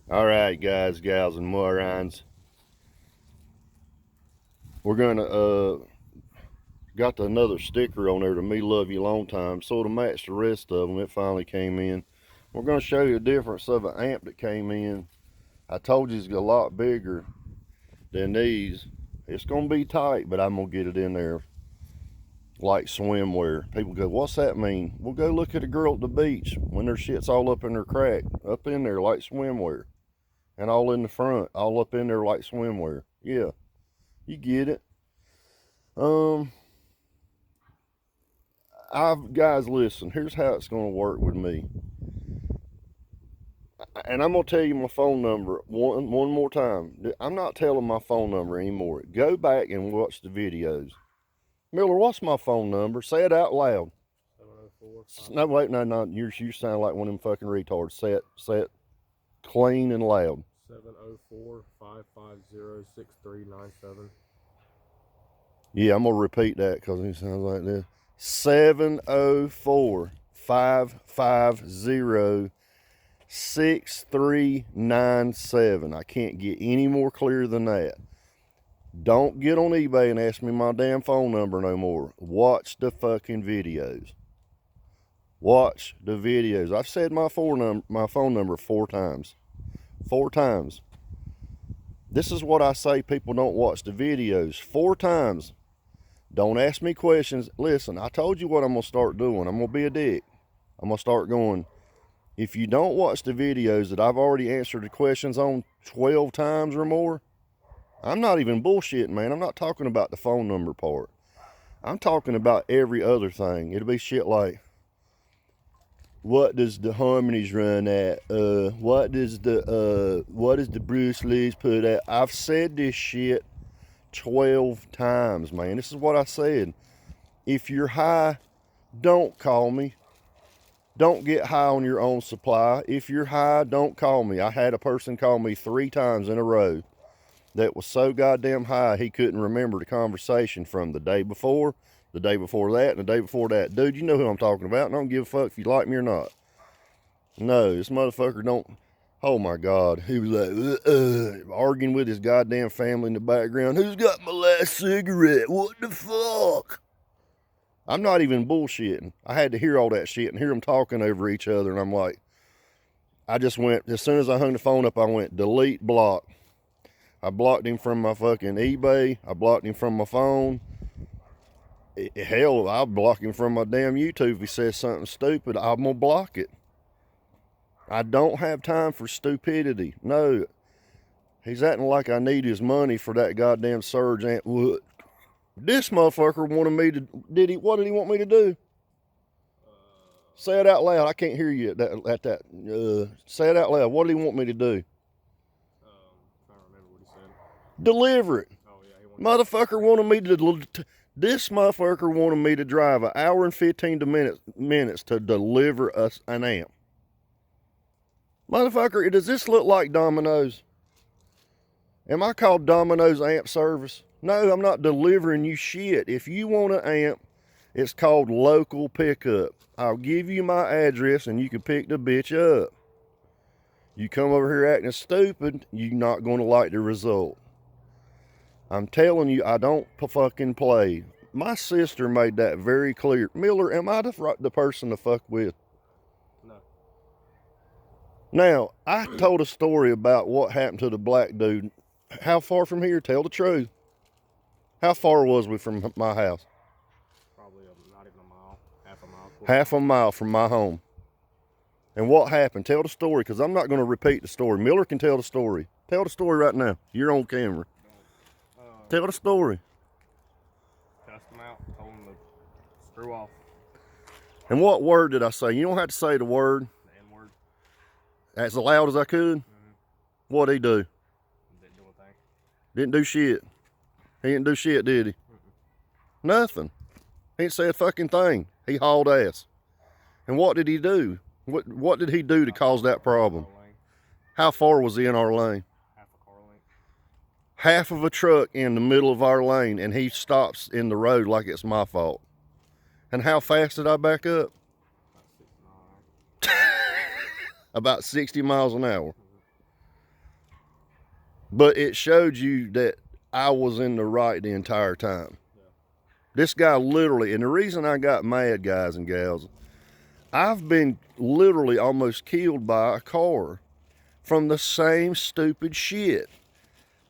All right, guys, gals, and morons. We're gonna got another sticker on there to "Me Love You Long Time," so to match the rest of them. It finally came in. We're gonna show you the difference of an amp that came in. I told you it's a lot bigger than these. It's gonna be tight, but I'm gonna get it in there like swimwear. People go, "What's that mean?" Well, go look at a girl at the beach when their shit's all up in her crack, up in there like swimwear, and all in the front, all up in there like swimwear. Yeah. You get it. Um, guys, listen. Here's how it's gonna work with me, and I'm gonna tell you my phone number one more time. I'm not telling my phone number anymore. Go back and watch the videos. Miller, what's my phone number? Say it out loud. 704. No, wait, no. You sound like one of them fucking retards. Say it clean and loud. 704-550-6397. Yeah, I'm gonna repeat that because it sounds like this. 704-550-6397. I can't get any more clear than that. Don't get on eBay and ask me my damn phone number no more. Watch the fucking videos. Watch the videos. I've said my phone number 4 times. 4 times. This is what I say people don't watch the videos. 4 times. Don't ask me questions. Listen, I told you what I'm going to start doing. I'm going to be a dick. I'm going to start going, if you don't watch the videos that I've already answered the questions on 12 times or more, I'm not even bullshitting, man. I'm not talking about the phone number part. I'm talking about every other thing. It'll be shit like, what does the harmonies run at? What does the Bruce Lee's put at? I've said this shit 12 times, man. This is what I said. If you're high, don't call me. Don't get high on your own supply. If you're high, don't call me. I had a person call me 3 times in a row that was so goddamn high he couldn't remember the conversation from the day before that, and the day before that. Dude, you know who I'm talking about. And I don't give a fuck if you like me or not. No, this motherfucker don't. Oh my God. He was like, arguing with his goddamn family in the background. Who's got my last cigarette? What the fuck? I'm not even bullshitting. I had to hear all that shit and hear them talking over each other. And I'm like, I just went, as soon as I hung the phone up, I went, delete, block. I blocked him from my fucking eBay. I blocked him from my phone. Hell, I'll block him from my damn YouTube if he says something stupid. I'm going to block it. I don't have time for stupidity. No. He's acting like I need his money for that goddamn surge. What? This motherfucker wanted me to, what did he want me to do? Say it out loud. I can't hear you at that. Say it out loud. What did he want me to do? Trying to remember what he said. Deliver it. Oh, yeah. Motherfucker wanted me to, this motherfucker wanted me to drive an hour and 15 minutes to deliver us an amp. Motherfucker, does this look like Domino's? Am I called Domino's Amp Service? No, I'm not delivering you shit. If you want an amp, it's called local pickup. I'll give you my address and you can pick the bitch up. You come over here acting stupid, you're not going to like the result. I'm telling you, I don't fucking play. My sister made that very clear. Miller, am I the person to fuck with? No. Now, I told a story about what happened to the black dude. How far from here? Tell the truth. How far was we from my house? Probably not even a mile. Half a mile. Half a mile from my home. And what happened? Tell the story, because I'm not going to repeat the story. Miller can tell the story. Tell the story right now. You're on camera. Tell the story. Cussed him out. Told him to screw off. And what word did I say? You don't have to say the word. The N-word. As loud as I could. What'd he do? Didn't do a thing. Didn't do shit. He didn't do shit, did he? Nothing. He didn't say a fucking thing. He hauled ass. And what did he do? What did he do to cause that problem? How far was he in our lane? Half a car length. Half of a truck in the middle of our lane, and he stops in the road like it's my fault. And how fast did I back up? About 6 miles. About 60 miles an hour. But it showed you that I was in the right the entire time. Yeah. This guy literally, and the reason I got mad, guys and gals, I've been literally almost killed by a car from the same stupid shit.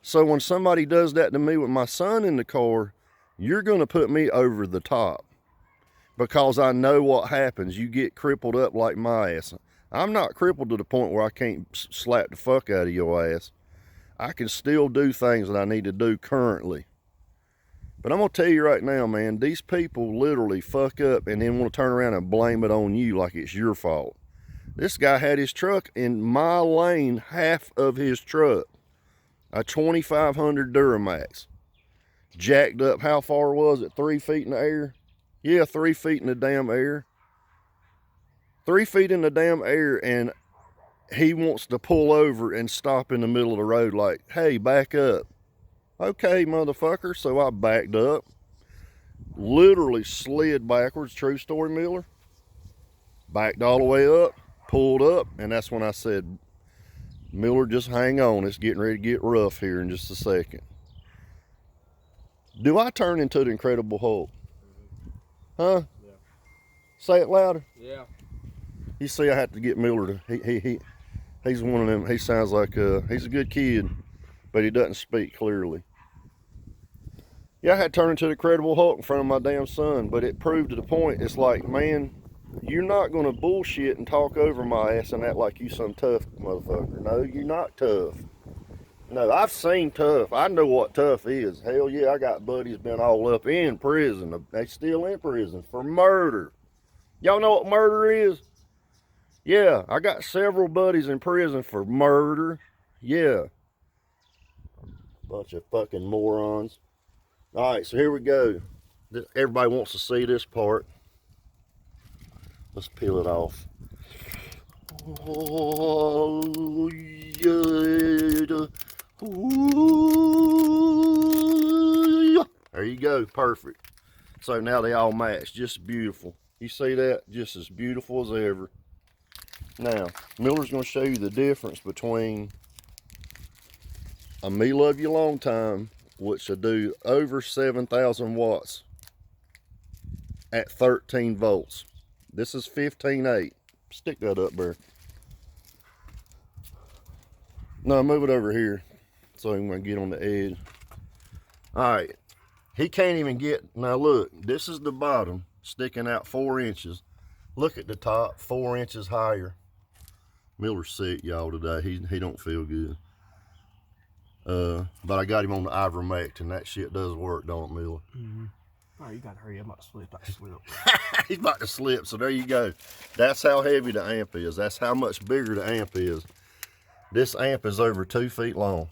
So when somebody does that to me with my son in the car, you're going to put me over the top because I know what happens. You get crippled up like my ass. I'm not crippled to the point where I can't slap the fuck out of your ass. I can still do things that I need to do currently. But I'm going to tell you right now, man, these people literally fuck up and then want to turn around and blame it on you like it's your fault. This guy had his truck in my lane, half of his truck. A 2500 Duramax. Jacked up, how far was it? 3 feet in the air? Yeah, 3 feet in the damn air. 3 feet in the damn air, and he wants to pull over and stop in the middle of the road like, hey, back up. Okay, motherfucker. So I backed up. Literally slid backwards, true story, Miller. Backed all the way up, pulled up, and that's when I said, Miller, just hang on. It's getting ready to get rough here in just a second. Do I turn into the Incredible Hulk? Huh? Yeah. Say it louder. Yeah. You see, I have to get Miller to. He's one of them. He sounds like he's a good kid, but he doesn't speak clearly. Yeah, I had to turn into the Incredible Hulk in front of my damn son, but it proved to the point. It's like, man, you're not gonna bullshit and talk over my ass and act like you some tough motherfucker. No, you're not tough. No, I've seen tough. I know what tough is. Hell yeah, I got buddies been all up in prison. They still in prison for murder. Y'all know what murder is? Yeah, I got several buddies in prison for murder. Yeah. Bunch of fucking morons. All right, so here we go. Everybody wants to see this part. Let's peel it off. Oh, yeah. There you go, perfect. So now they all match, just beautiful. You see that? Just as beautiful as ever. Now, Miller's gonna show you the difference between a Me Love You Long Time, which will do over 7,000 watts at 13 volts. This is 15.8. Stick that up there. No, move it over here so I'm gonna get on the edge. All right, he can't even get, now look, this is the bottom sticking out 4 inches. Look at the top, 4 inches higher. Miller's sick, y'all, today. He don't feel good. But I got him on the ivermectin. That shit does work, don't it, Miller? Mm-hmm. Oh, you gotta hurry. I'm about to slip. He's about to slip, so there you go. That's how heavy the amp is. That's how much bigger the amp is. This amp is over 2 feet long.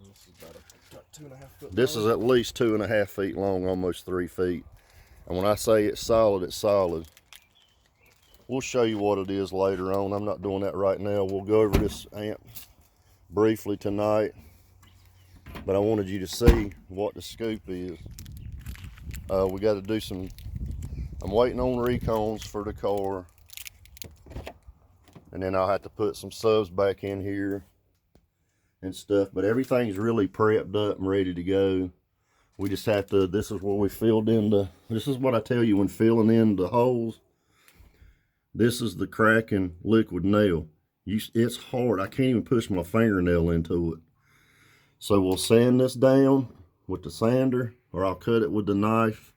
This is about 2.5 foot. This is at least 2.5 feet long, almost 3 feet. And when I say it's solid, it's solid. We'll show you what it is later on. I'm not doing that right now. We'll go over this amp briefly tonight. But I wanted you to see what the scoop is. We got to do some, I'm waiting on recons for the car. And then I'll have to put some subs back in here and stuff. But everything's really prepped up and ready to go. We just have to, this is where we filled in the, this is what I tell you when filling in the holes. This is the cracking liquid nail. It's hard. I can't even push my fingernail into it. So we'll sand this down with the sander, or I'll cut it with the knife.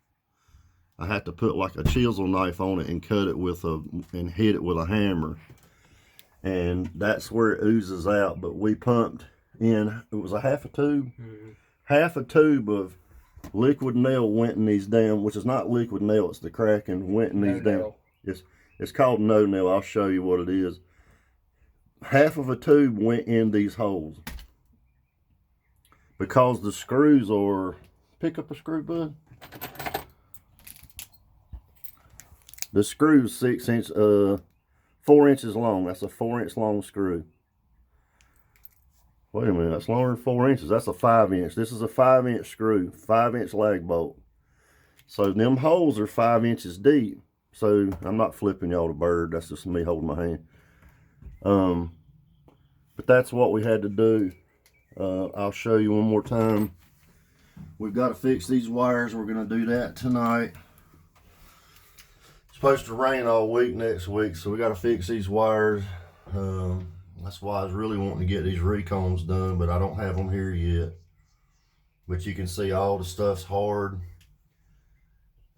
I have to put like a chisel knife on it and cut it with and hit it with a hammer. And that's where it oozes out. But we pumped in, it was a half a tube. Mm-hmm. Half a tube of liquid nail went in these down, which is not liquid nail, it's the cracking, went in these down. It's called no nail. I'll show you what it is. Half of a tube went in these holes. Because the screws are, pick up a screw, bud. The screw's 4 inches long. That's a 4-inch long screw. Wait a minute, that's longer than 4 inches. That's a 5-inch. This is a 5-inch screw, 5-inch lag bolt. So them holes are 5 inches deep. So I'm not flipping y'all the bird. That's just me holding my hand. But that's what we had to do. I'll show you one more time. We've got to fix these wires. We're going to do that tonight. It's supposed to rain all week next week, so we got to fix these wires. That's why I was really wanting to get these recons done, but I don't have them here yet. But you can see all the stuff's hard.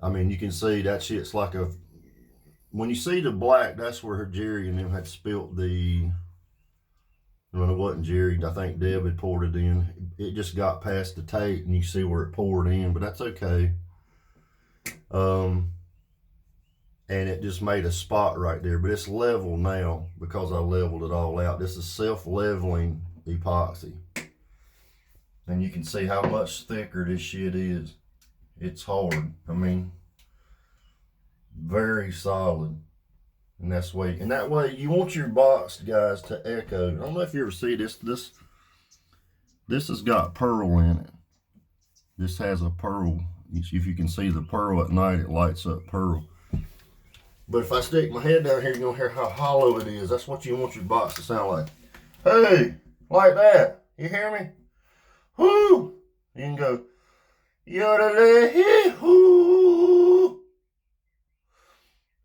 I mean, you can see that shit's like a... When you see the black, that's where Jerry and them had spilt the... Well, it wasn't Jerry. I think Deb had poured it in. It just got past the tape, and you see where it poured in, but that's okay. And it just made a spot right there, but it's level now because I leveled it all out. This is self-leveling epoxy. And you can see how much thicker this shit is. It's hard. I mean, very solid. And that's way. And that way, you want your box, guys, to echo. I don't know if you ever see this. This has got pearl in it. This has a pearl. If you can see the pearl at night, it lights up pearl. But if I stick my head down here, you're gonna hear how hollow it is. That's what you want your box to sound like. Hey, like that. You hear me? Whoo! You can go, yodelay-hoo.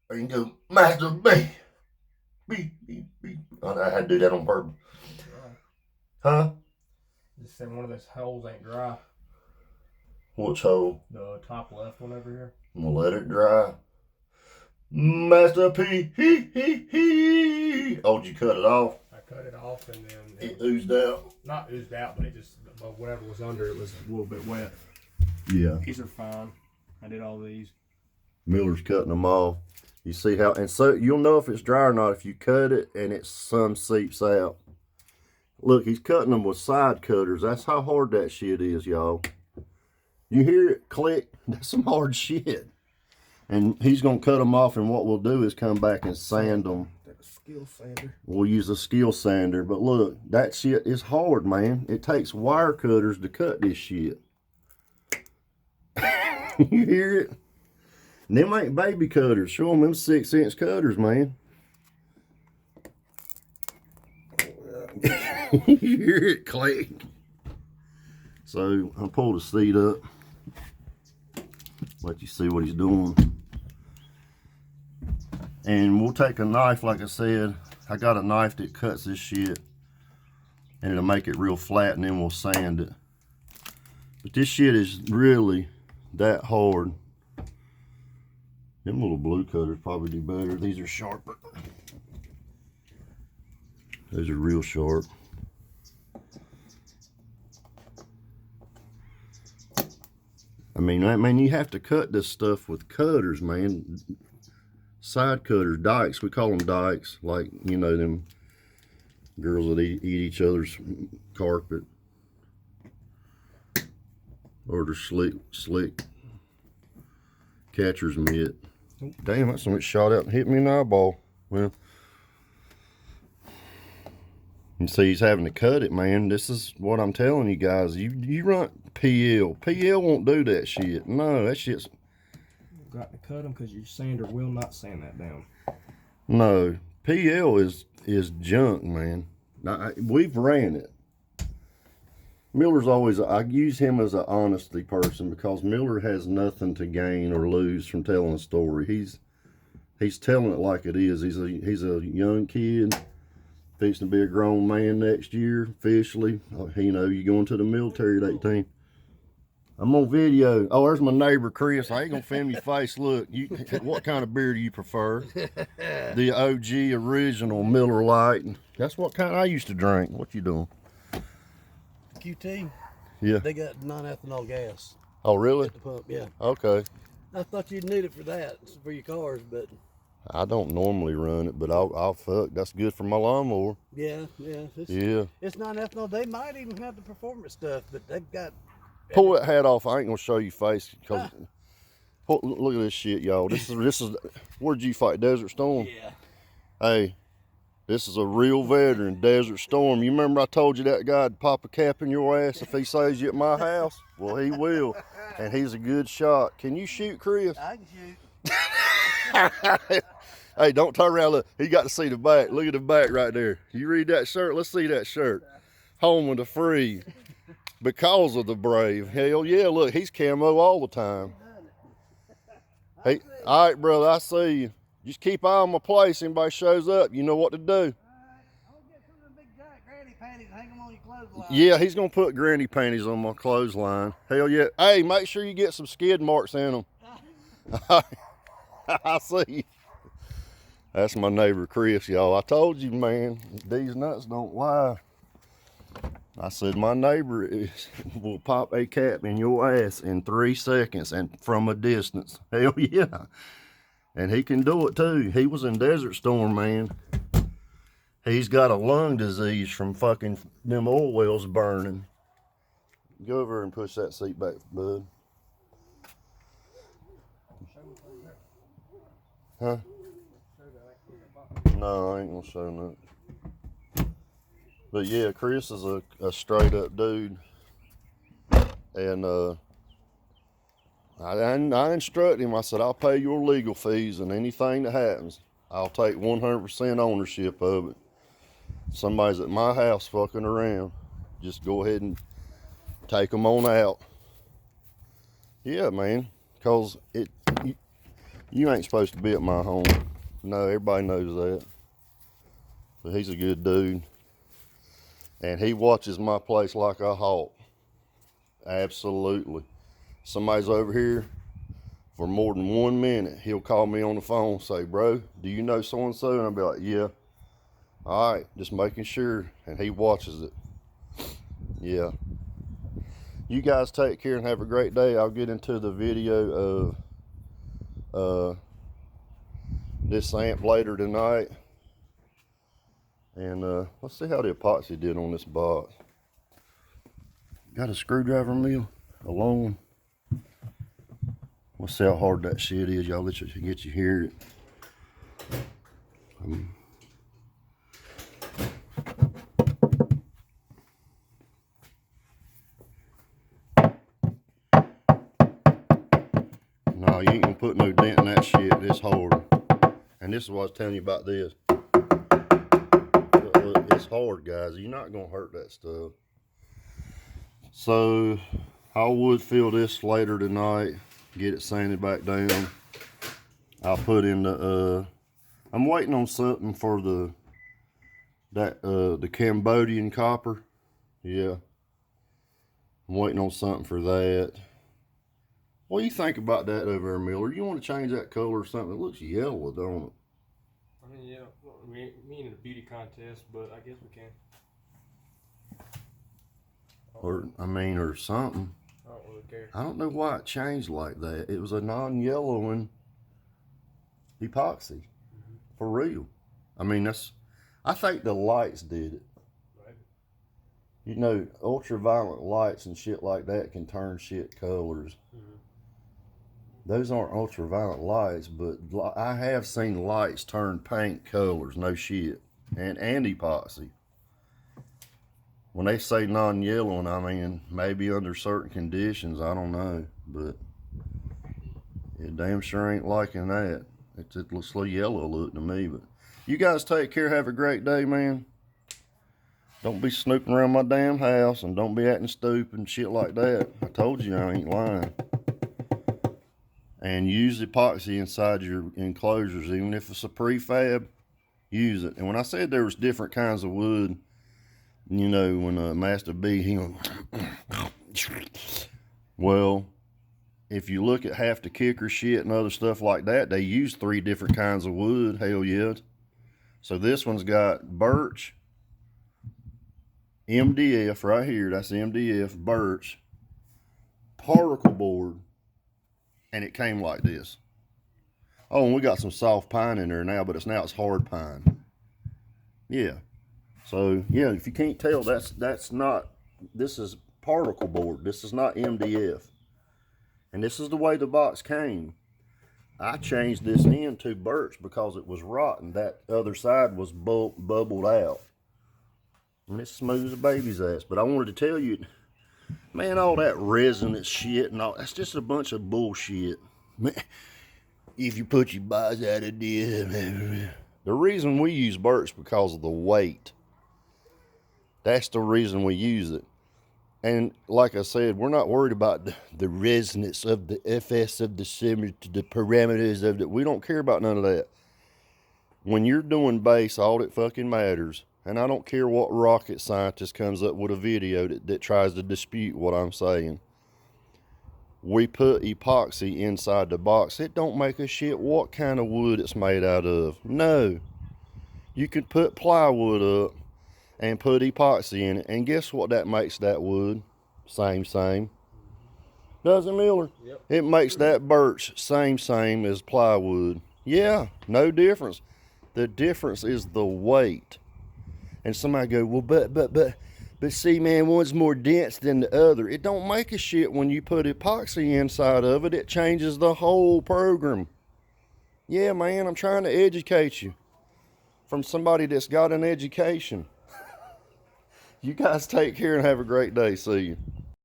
Or you can go, Master B. B, B, B. Oh, I had to do that on purpose. Huh? Just saying one of those holes ain't dry. Which hole? The top left one over here. I'm gonna let it dry. Master P. He. Oh, did you cut it off? I cut it off and then It oozed out. Not oozed out, but it just whatever was under it was a little bit wet. Yeah. These are fine. I did all these. Miller's cutting them off. You see how, and so you'll know if it's dry or not if you cut it and some seeps out. Look, he's cutting them with side cutters. That's how hard that shit is, y'all. You hear it click? That's some hard shit. And he's gonna cut them off, and what we'll do is come back and sand them. That's a skill sander. We'll use a skill sander, but look, that shit is hard, man. It takes wire cutters to cut this shit. You hear it? And them ain't baby cutters. Show them 6-inch cutters, man. You hear it click. So I'll pull the seat up. Let you see what he's doing. And we'll take a knife, like I said. I got a knife that cuts this shit. And it'll make it real flat, and then we'll sand it. But this shit is really that hard. Them little blue cutters probably do better. These are sharper. Those are real sharp. I mean, you have to cut this stuff with cutters, man. Side cutters, dikes. We call them dikes. Like, you know, them girls that eat each other's carpet. Or the slick catcher's mitt. Damn, that's something shot out and hit me in the eyeball. Well, you see he's having to cut it, man. This is what I'm telling you guys. You run PL. PL won't do that shit. No, that shit's... You've got to cut them because your sander will not sand that down. No, PL is junk, man. We've ran it. Miller's always, I use him as an honesty person because Miller has nothing to gain or lose from telling a story. He's telling it like it is. He's a young kid, fixing to be a grown man next year, officially. You know, you going to the military at 18. I'm on video. Oh, there's my neighbor, Chris. I ain't gonna film your face. Look, what kind of beer do you prefer? The OG original Miller Lite. That's what kind I used to drink. What you doing? QT. Yeah. They got non-ethanol gas Oh, really? at the pump, yeah. Okay. I thought you'd need it for that, for your cars, but... I don't normally run it, but I'll fuck. That's good for my lawnmower. Yeah. Yeah. It's non-ethanol. They might even have the performance stuff, but they've got... Pull that hat off. I ain't gonna show you face because look at this shit, y'all. This is where'd you fight? Desert Storm? Yeah. Hey, this is a real veteran, Desert Storm. You remember I told you that guy'd pop a cap in your ass if he sees you at my house? Well, he will, and he's a good shot. Can you shoot, Chris? I can shoot. Hey, don't turn around. Look, he got to see the back. Look at the back right there. You read that shirt? Let's see that shirt. home of the free because of the brave. Hell yeah, look, he's camo all the time. Hey, all right, brother, I see you. Just keep eye on my place. Anybody shows up, you know what to do. All right. I'll get some of them big giant granny panties and hang them on your clothesline. Yeah, he's gonna put granny panties on my clothesline. Hell yeah. Hey, make sure you get some skid marks in them. I see you. That's my neighbor Chris, y'all. I told you, man, these nuts don't lie. I said my neighbor will pop a cap in your ass in 3 seconds and from a distance. Hell yeah. And he can do it too. He was in Desert Storm, man. He's got a lung disease from fucking them oil wells burning. Go over and push that seat back, bud. Huh? No, I ain't gonna show nothing. But yeah, Chris is a straight up dude. And I instruct him, I said, I'll pay your legal fees and anything that happens, I'll take 100% ownership of it. Somebody's at my house fucking around, just go ahead and take them on out. Yeah, man, because you ain't supposed to be at my home. No, everybody knows that. But he's a good dude. And he watches my place like a hawk. Absolutely. Somebody's over here for more than 1 minute, he'll call me on the phone and say, bro, do you know so-and-so? And I'll be like, yeah. All right, just making sure. And he watches it. Yeah. You guys take care and have a great day. I'll get into the video of this amp later tonight. And let's see how the epoxy did on this box. Got a screwdriver mill, a long one. Let's see how hard that shit is. Y'all let you get you hear it. No, you ain't gonna put no dent in that shit. It's hard. And this is what I was telling you about this. Look, it's hard, guys. You're not gonna hurt that stuff. So I would fill this later tonight, get it sanded back down. I'll put in the I'm waiting on something for the Cambodian copper. Yeah. I'm waiting on something for that. What do you think about that over there, Miller? You want to change that color or something? It looks yellow, don't it? I mean, yeah, we in a beauty contest, but I guess we can. Or something. I don't really care. I don't know why it changed like that. It was a non-yellowing epoxy. For real. I mean, I think the lights did it. Right. You know, ultraviolet lights and shit like that can turn shit colors. Those aren't ultraviolet lights, but I have seen lights turn paint colors, no shit. And epoxy. When they say non-yellowing, I mean, maybe under certain conditions, I don't know. But it damn sure ain't liking that. It looks like yellow look to me. But you guys take care, have a great day, man. Don't be snooping around my damn house and don't be acting stupid and shit like that. I told you I ain't lying. And use epoxy inside your enclosures, even if it's a prefab, use it. And when I said there was different kinds of wood, you know, when Master B, he went, well, if you look at half the kicker shit and other stuff like that, they use 3 different kinds of wood. Hell yeah. So this one's got birch, MDF right here. That's MDF, birch, particle board, and it came like this. Oh, and we got some soft pine in there now, but it's hard pine. Yeah. So yeah, if you can't tell, that's not. This is particle board. This is not MDF. And this is the way the box came. I changed this into birch because it was rotten. That other side was bubbled out. And it's smooth as a baby's ass. But I wanted to tell you, man, all that resonant shit and all, that's just a bunch of bullshit. Man, if you put your buys out of this. The reason we use birch because of the weight. That's the reason we use it. And like I said, we're not worried about the resonance of the FS of the semi to the parameters of the. We don't care about none of that. When you're doing bass, all that fucking matters. And I don't care what rocket scientist comes up with a video that tries to dispute what I'm saying. We put epoxy inside the box. It don't make a shit what kind of wood it's made out of. No. You could put plywood up and put epoxy in it, and guess what that makes that wood? Same. Doesn't Miller? Yep. It makes that birch same as plywood. Yeah, no difference. The difference is the weight. And somebody go, well, but see, man, one's more dense than the other. It don't make a shit when you put epoxy inside of it. It changes the whole program. Yeah, man, I'm trying to educate you from somebody that's got an education. You guys take care and have a great day. See you.